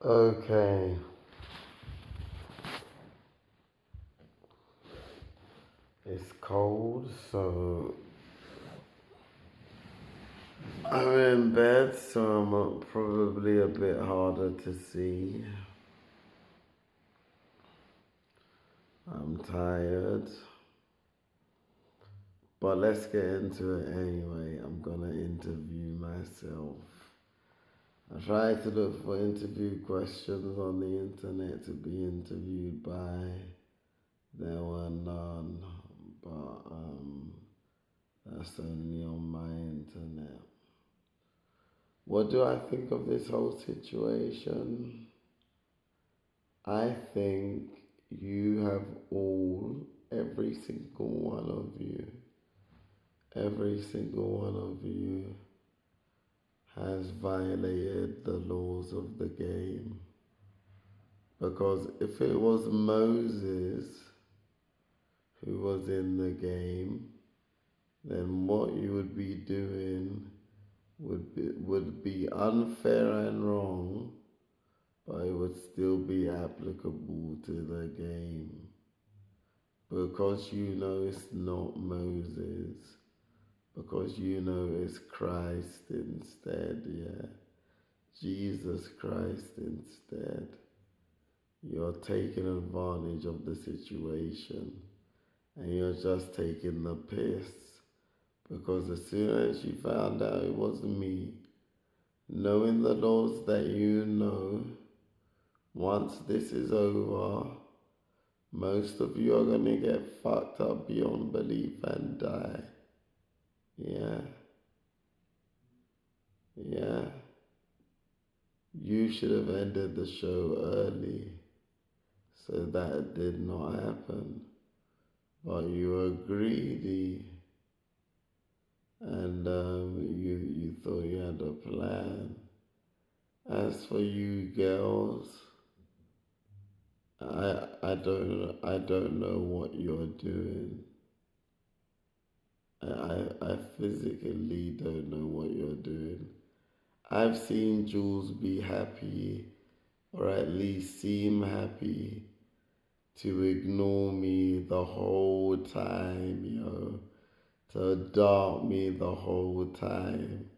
Okay, it's cold, so I'm in bed, so I'm probably a bit harder to see. I'm tired, but let's get into it anyway. I'm gonna interview myself. I tried to look for interview questions on the internet to be interviewed by. There were none, but that's only on my internet. What do I think of this whole situation? I think you have every single one of you, every single one of you has violated the laws of the game. Because if it was Moses who was in the game, then what you would be doing would be unfair and wrong, but it would still be applicable to the game. Because you know it's not Moses, because you know it's Christ instead, yeah. Jesus Christ instead. You're taking advantage of the situation and you're just taking the piss. Because as soon as you found out it wasn't me, knowing the laws that you know, once this is over, most of you are going to get fucked up beyond belief and die. Yeah. Yeah. You should have ended the show early so that did not happen. But you were greedy and you thought you had a plan. As for you girls, I don't know what you're doing. I physically don't know what you're doing. I've seen Jules be happy, or at least seem happy, to ignore me the whole time, to dart me the whole time.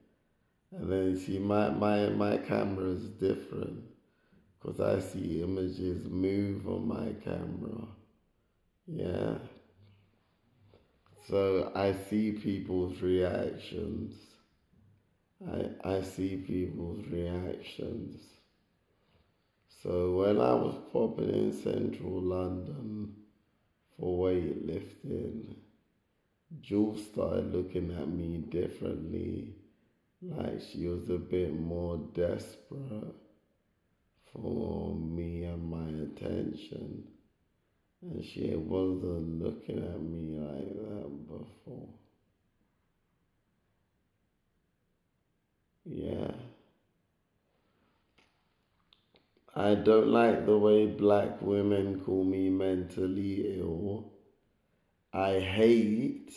And then see, my camera is different because I see images move on my camera. Yeah. So I see people's reactions. I see people's reactions. So when I was popping in central London for weightlifting, Jules started looking at me differently, like she was a bit more desperate for me and my attention. And she wasn't looking at me like that before. Yeah. I don't like the way black women call me mentally ill. I hate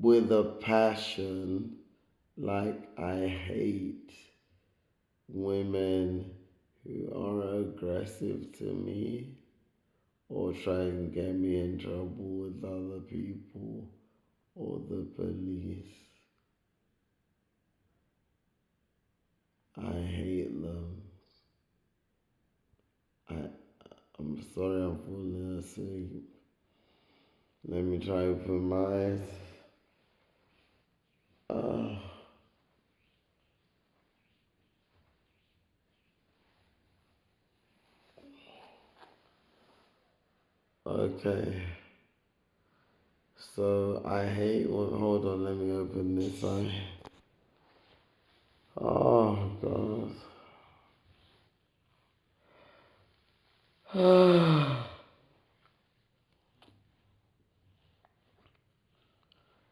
with a passion, like I hate women who are aggressive to me or try and get me in trouble with other people or the police. I hate them. I'm sorry I'm falling asleep. Let me try to open my eyes. Uh, okay. So I hate when, hold on, let me open this eye. Oh, God.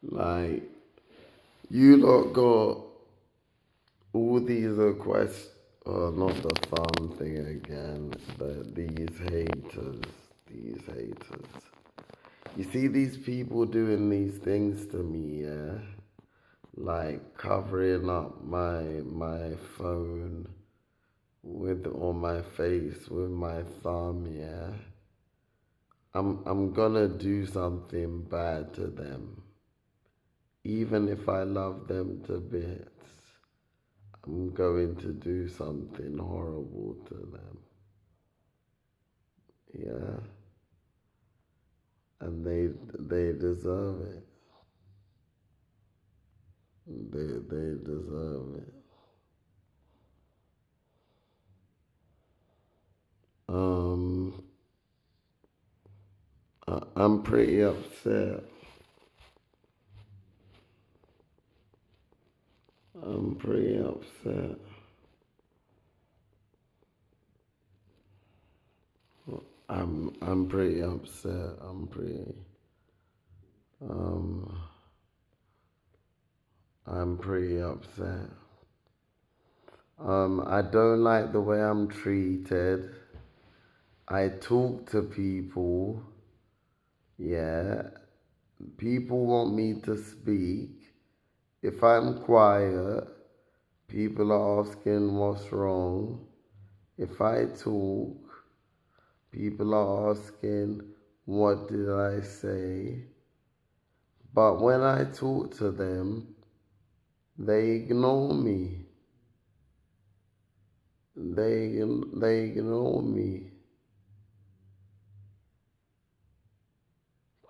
Like, you lot got all these requests, not the thumb thing again, but these haters. You see these people doing these things to me, yeah? Like covering up my phone with on my face with my thumb, yeah. I'm gonna do something bad to them. Even if I love them to bits, I'm going to do something horrible to them. Yeah. And they deserve it. They deserve it. Um I'm pretty upset. I'm pretty upset. I'm pretty upset. Um I'm pretty upset. I don't like the way I'm treated. I talk to people, yeah. People want me to speak. If I'm quiet, people are asking what's wrong. If I talk, people are asking what did I say. But when I talk to them, they ignore me. They ignore me.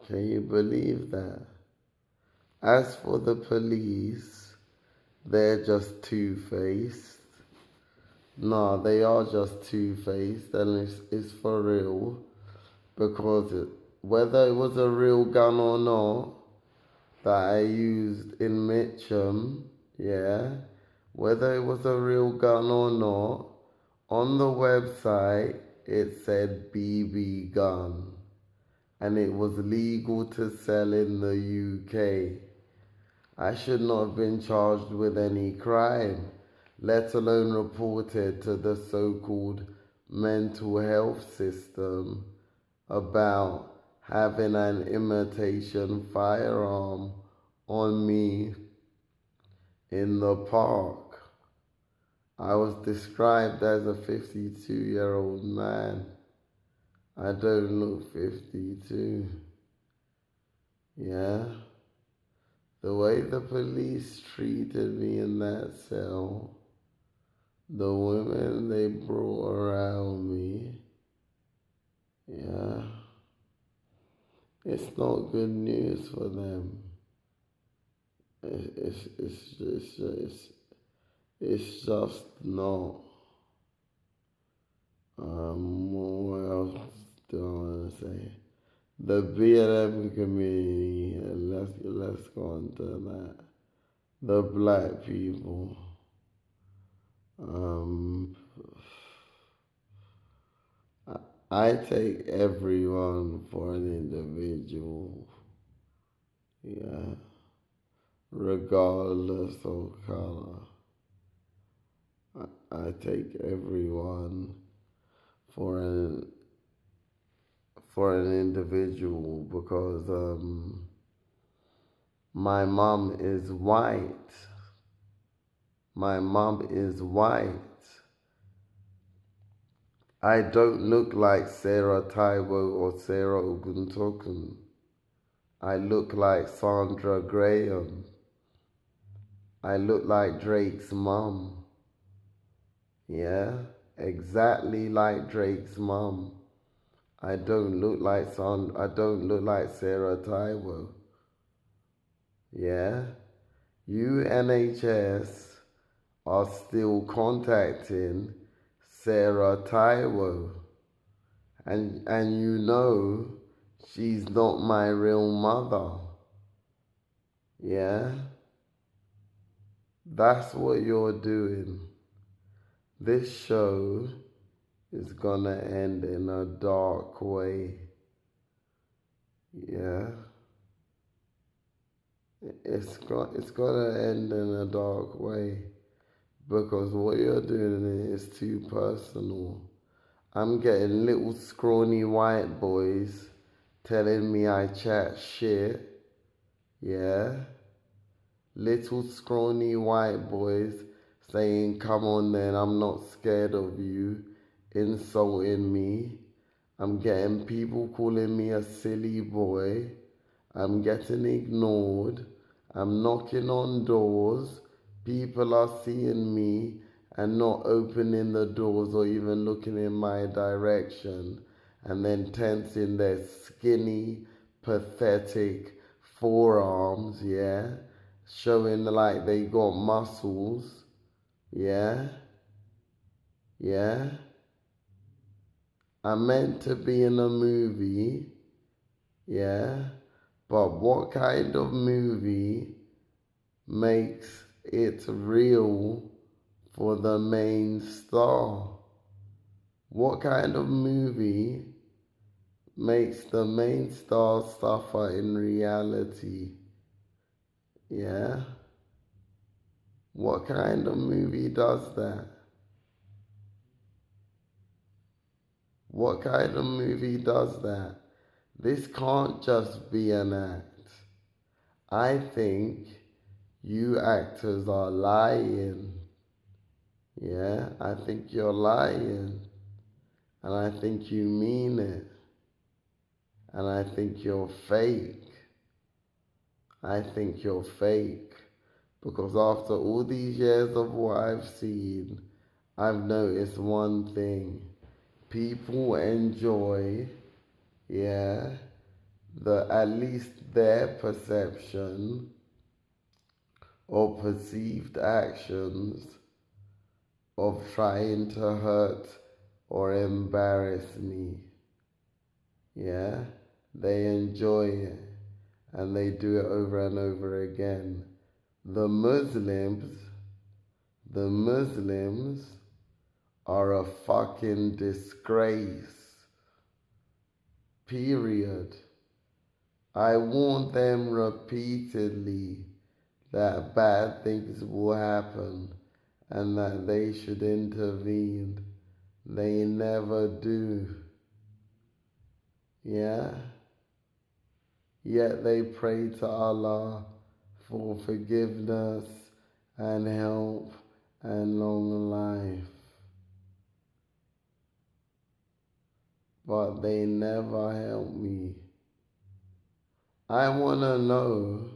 Can you believe that? As for the police, they're just two-faced. No, they are just two-faced, and it's for real. Because whether it was a real gun or not that I used in Mitcham, yeah, whether it was a real gun or not, on the website it said BB gun, and it was legal to sell in the UK. I should not have been charged with any crime, let alone reported to the so-called mental health system about having an imitation firearm on me in the park. I was described as a 52-year-old man. I don't look 52. Yeah? The way the police treated me in that cell, the women they brought around me, yeah, it's not good news for them. It's just not. What else do I want to say? The BLM community, let's go on to that. The black people. Um, I take everyone for an individual, yeah, regardless of color. I take everyone for an individual because my mom is white. My mom is white. I don't look like Sarah Taiwo or Sarah Oguntokun. I look like Sandra Graham. I look like Drake's mom. Yeah, exactly like Drake's mom. I don't look like Sarah Taiwo. Yeah, you NHS are still contacting Sarah Taiwo, and you know she's not my real mother. Yeah, that's what you're doing. This show is gonna end in a dark way. Yeah, it's gonna end in a dark way because what you're doing is too personal. I'm getting little scrawny white boys telling me I chat shit. Yeah, little scrawny white boys saying, come on then, I'm not scared of you, insulting me. I'm getting people calling me a silly boy. I'm getting ignored. I'm knocking on doors. People are seeing me and not opening the doors or even looking in my direction, and then tensing their skinny, pathetic forearms, yeah, showing like they got muscles, yeah, yeah. I'm meant to be in a movie, yeah, but what kind of movie makes it real for the main star? What kind of movie makes the main star suffer in reality? Yeah? What kind of movie does that? What kind of movie does that? This can't just be an act. I think you actors are lying. Yeah, I think you're lying. And I think you mean it. And I think you're fake. I think you're fake. Because after all these years of what I've seen, I've noticed one thing. People enjoy, yeah, at least their perception or perceived actions of trying to hurt or embarrass me. Yeah, they enjoy it and they do it over and over again. The Muslims, the Muslims are a fucking disgrace. Period. I warned them repeatedly that bad things will happen and that they should intervene. They never do. Yeah? Yet they pray to Allah for forgiveness and help and long life. But they never help me. I want to know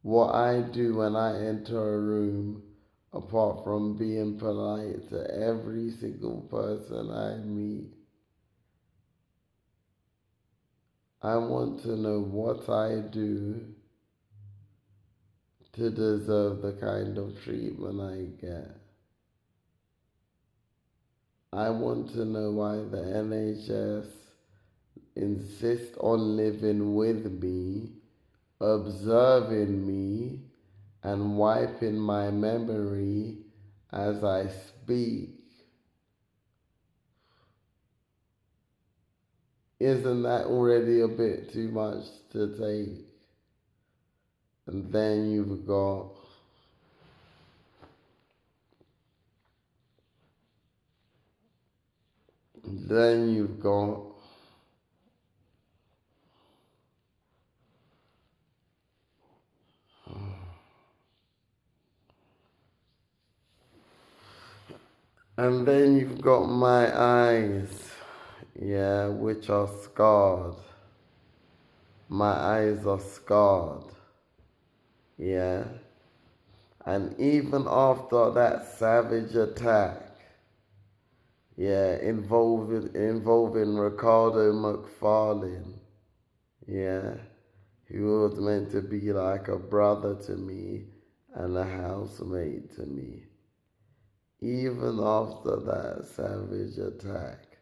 what I do when I enter a room apart from being polite to every single person I meet. I want to know what I do to deserve the kind of treatment I get. I want to know why the NHS insist on living with me, observing me, and wiping my memory as I speak. Isn't that already a bit too much to take? And then you've got then you've got and then you've got my eyes, yeah, which are scarred. My eyes are scarred, yeah. And even after that savage attack, yeah, involving Ricardo McFarlane, yeah, who was meant to be like a brother to me and a housemate to me. Even after that savage attack,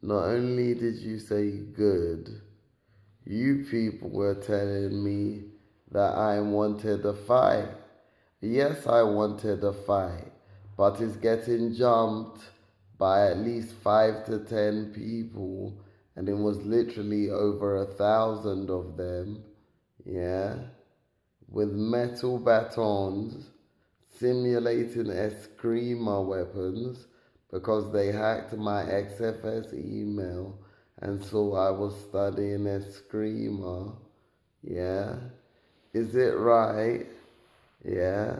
not only did you say good, you people were telling me that I wanted a fight. Yes, I wanted a fight, but it's getting jumped by at least 5 to 10 people, and it was literally over 1,000 of them, yeah, with metal batons simulating Eskrima weapons because they hacked my XFS email and saw I was studying Eskrima, yeah. Is it right? Yeah.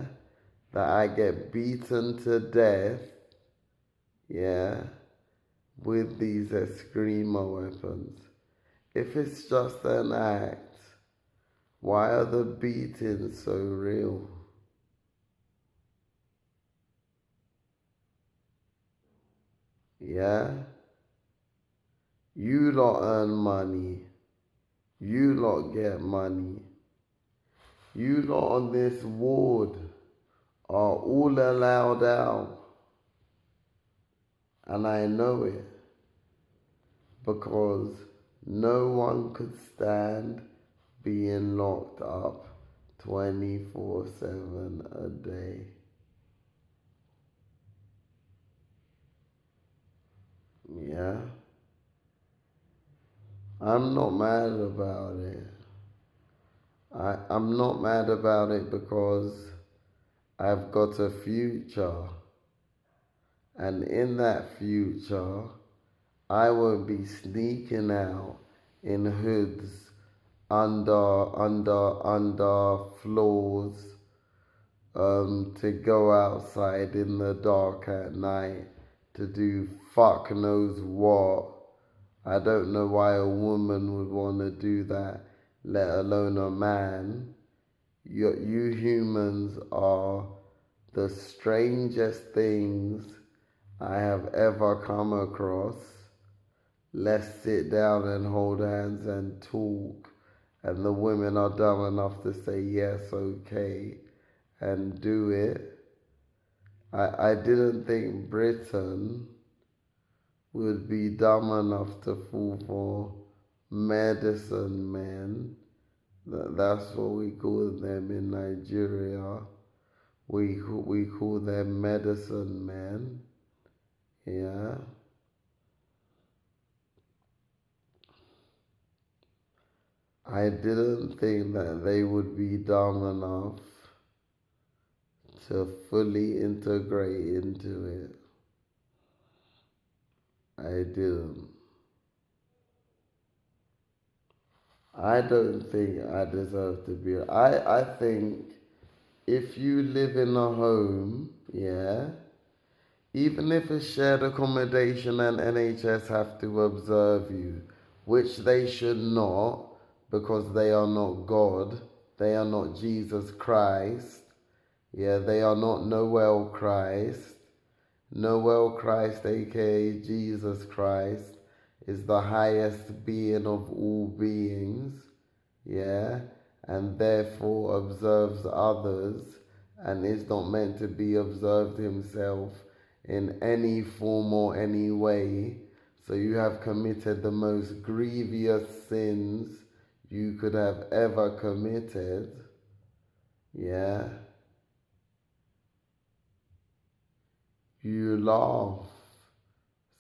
that I get beaten to death, yeah, with these Eskrima weapons. If it's just an act, why are the beatings so real? Yeah? You lot earn money. You lot get money. You lot on this ward are all allowed out. And I know it. Because no one could stand being locked up 24/7 a day. Yeah? I'm not mad about it. I'm not mad about it because I've got a future. And in that future, I won't be sneaking out in hoods under floors to go outside in the dark at night to do fuck knows what. I don't know why a woman would want to do that, let alone a man. You humans are the strangest things I have ever come across. Let's sit down and hold hands and talk. And the women are dumb enough to say yes, okay, and do it. I didn't think Britain would be dumb enough to fall for medicine men. That's what we call them in Nigeria. We call them medicine men. Yeah. I didn't think that they would be dumb enough to fully integrate into it. I didn't. I don't think I deserve to be. I think if you live in a home, yeah, even if it's shared accommodation and NHS have to observe you, which they should not because they are not God, they are not Jesus Christ, yeah, they are not Noel Christ. Noel Christ, aka Jesus Christ, is the highest being of all beings, yeah, and therefore observes others and is not meant to be observed himself in any form or any way. So you have committed the most grievous sins you could have ever committed, yeah. You laugh,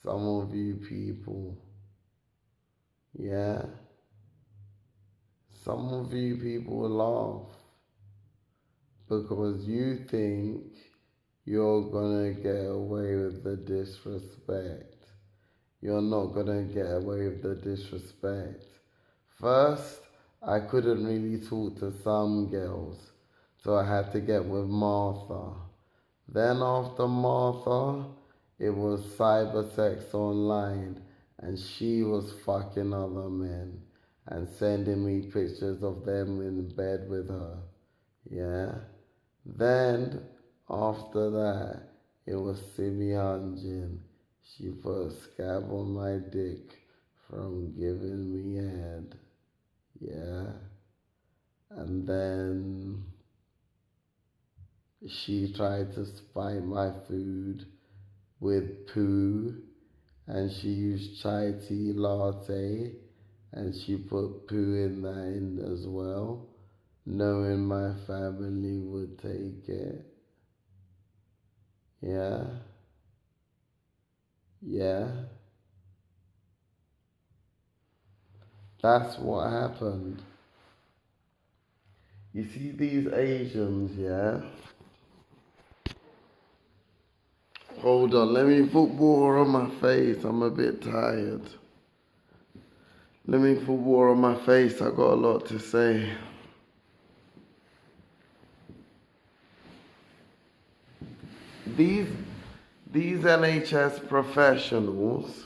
some of you people, yeah. Some of you people laugh because you think you're gonna get away with the disrespect. You're not gonna get away with the disrespect. First, I couldn't really talk to some girls, so I had to get with Martha. Then after Martha, it was cyber sex online, and she was fucking other men and sending me pictures of them in bed with her. Yeah. Then after that, it was Simi Hanjin. She put a scab on my dick from giving me head. Yeah. And then she tried to spite my food with poo, and she used chai tea latte, and she put poo in that in as well, knowing my family would take it. Yeah, yeah, that's what happened. You see these Asians, yeah? Hold on, let me put water on my face. I'm a bit tired. Let me put water on my face. I got a lot to say. these these NHS professionals,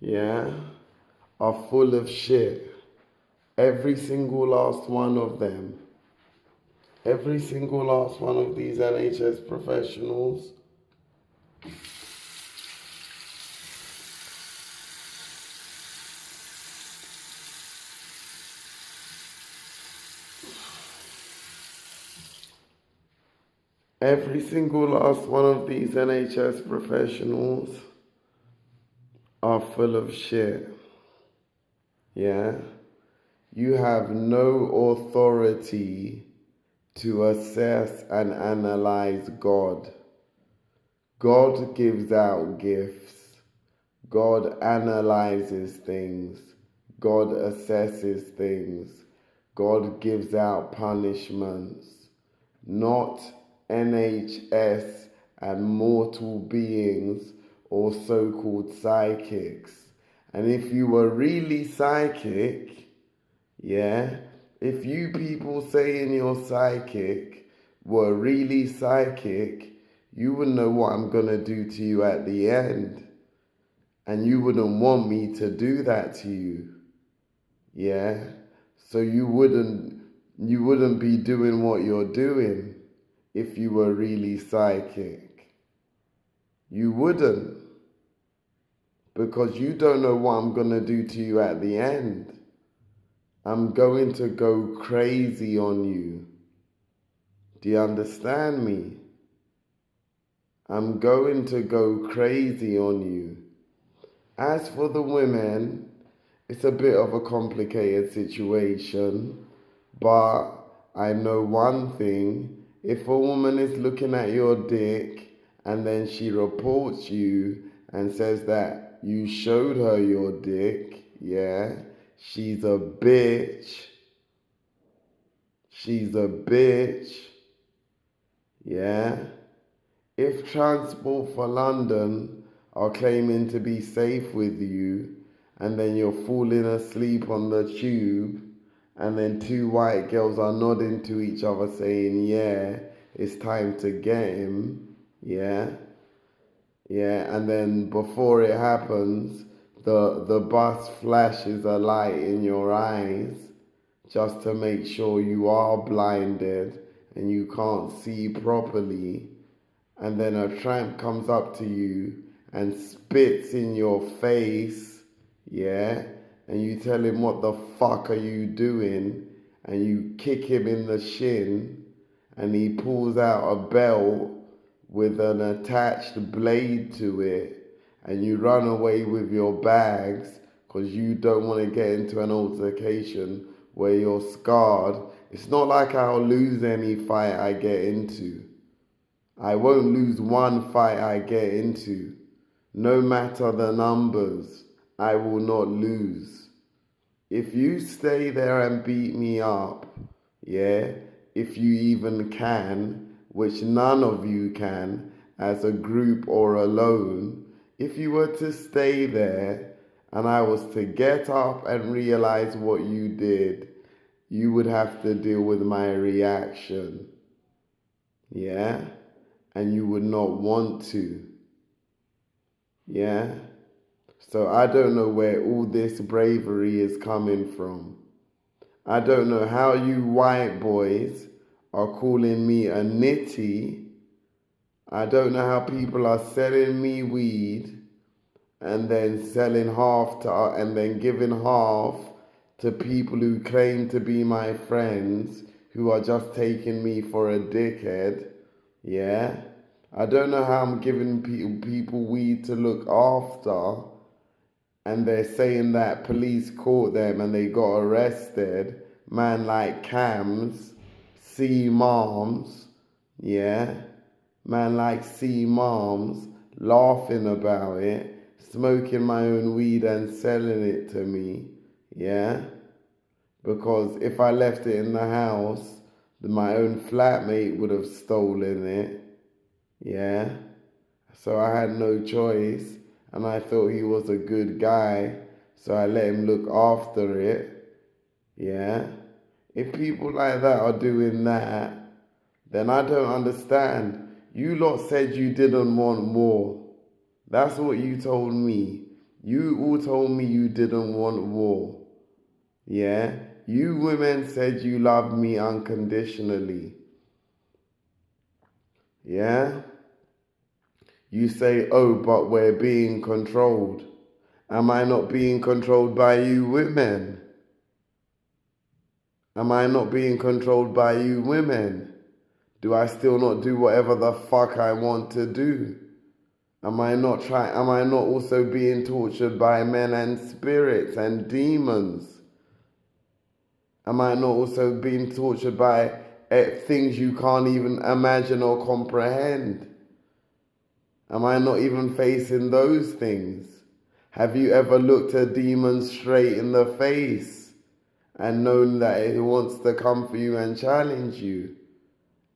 yeah, are full of shit. Every single last one of them. Every single last one of these NHS professionals. Every single last one of these NHS professionals are full of shit. Yeah? You have no authority to assess and analyze God. God gives out gifts. God analyzes things. God assesses things. God gives out punishments. Not NHS and mortal beings or so-called psychics. And if you were really psychic, yeah, if you people saying you're psychic were really psychic, you would know what I'm gonna do to you at the end. And you wouldn't want me to do that to you. Yeah? So you wouldn't be doing what you're doing if you were really psychic. You wouldn't. Because you don't know what I'm gonna do to you at the end. I'm going to go crazy on you. Do you understand me? I'm going to go crazy on you. As for the women, it's a bit of a complicated situation, but I know one thing. If a woman is looking at your dick and then she reports you and says that you showed her your dick, yeah, she's a bitch. She's a bitch. Yeah. If Transport for London are claiming to be safe with you and then you're falling asleep on the tube and then two white girls are nodding to each other saying, yeah, it's time to get him, yeah, yeah, and then before it happens, the bus flashes a light in your eyes just to make sure you are blinded and you can't see properly. And then a tramp comes up to you and spits in your face, yeah? And you tell him, what the fuck are you doing? And you kick him in the shin and he pulls out a belt with an attached blade to it and you run away with your bags because you don't want to get into an altercation where you're scarred. It's not like I'll lose any fight I get into. I won't lose one fight I get into. No matter the numbers, I will not lose. If you stay there and beat me up, yeah, if you even can, which none of you can, as a group or alone, if you were to stay there and I was to get up and realize what you did, you would have to deal with my reaction. Yeah? And you would not want to. Yeah? So I don't know where all this bravery is coming from. I don't know how you white boys are calling me a nitty. I don't know how people are selling me weed and then selling half to, and then giving half to people who claim to be my friends who are just taking me for a dickhead. Yeah? I don't know how I'm giving people weed to look after and they're saying that police caught them and they got arrested. Man like Cams, C Moms, yeah? Man like C Moms laughing about it, smoking my own weed and selling it to me, yeah? Because if I left it in the house, then my own flatmate would have stolen it, yeah? So I had no choice, and I thought he was a good guy, so I let him look after it, yeah? If people like that are doing that, then I don't understand. You lot said you didn't want war. That's what you told me. You all told me you didn't want war. Yeah? You women said you loved me unconditionally. Yeah? You say, oh, but we're being controlled. Am I not being controlled by you women? Am I not being controlled by you women? Do I still not do whatever the fuck I want to do? Am I not also being tortured by men and spirits and demons? Am I not also being tortured by things you can't even imagine or comprehend? Am I not even facing those things? Have you ever looked a demon straight in the face and known that it wants to come for you and challenge you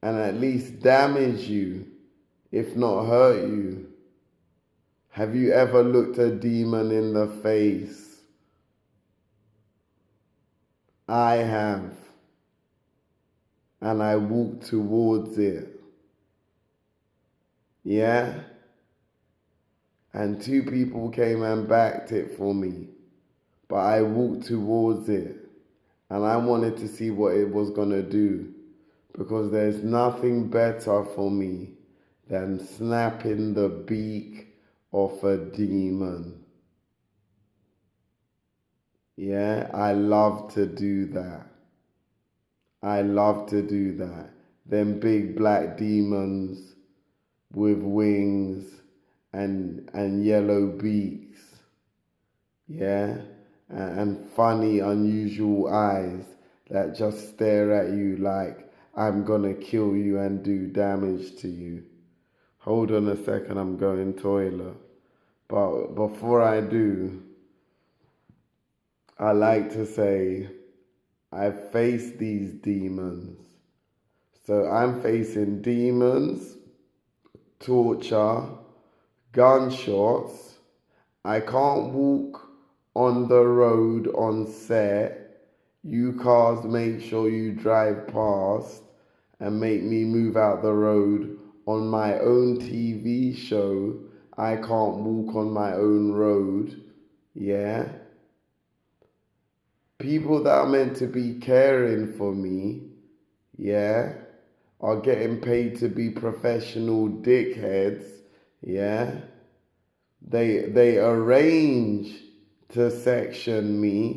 and at least damage you, if not hurt you? Have you ever looked a demon in the face? I have. And I walked towards it. Yeah? And 2 people came and backed it for me. But I walked towards it. And I wanted to see what it was going to do. Because there's nothing better for me than snapping the beak off a demon. Yeah, I love to do that. I love to do that. Them big black demons with wings and yellow beaks. Yeah? And funny, unusual eyes that just stare at you like I'm gonna kill you and do damage to you. Hold on a second, I'm going toilet. But before I do, I like to say I've faced these demons. So I'm facing demons, torture, gunshots. I can't walk on the road on set. You cars make sure you drive past and make me move out the road on my own TV show. I can't walk on my own road. Yeah? People that are meant to be caring for me, yeah, are getting paid to be professional dickheads, yeah. They arrange to section me,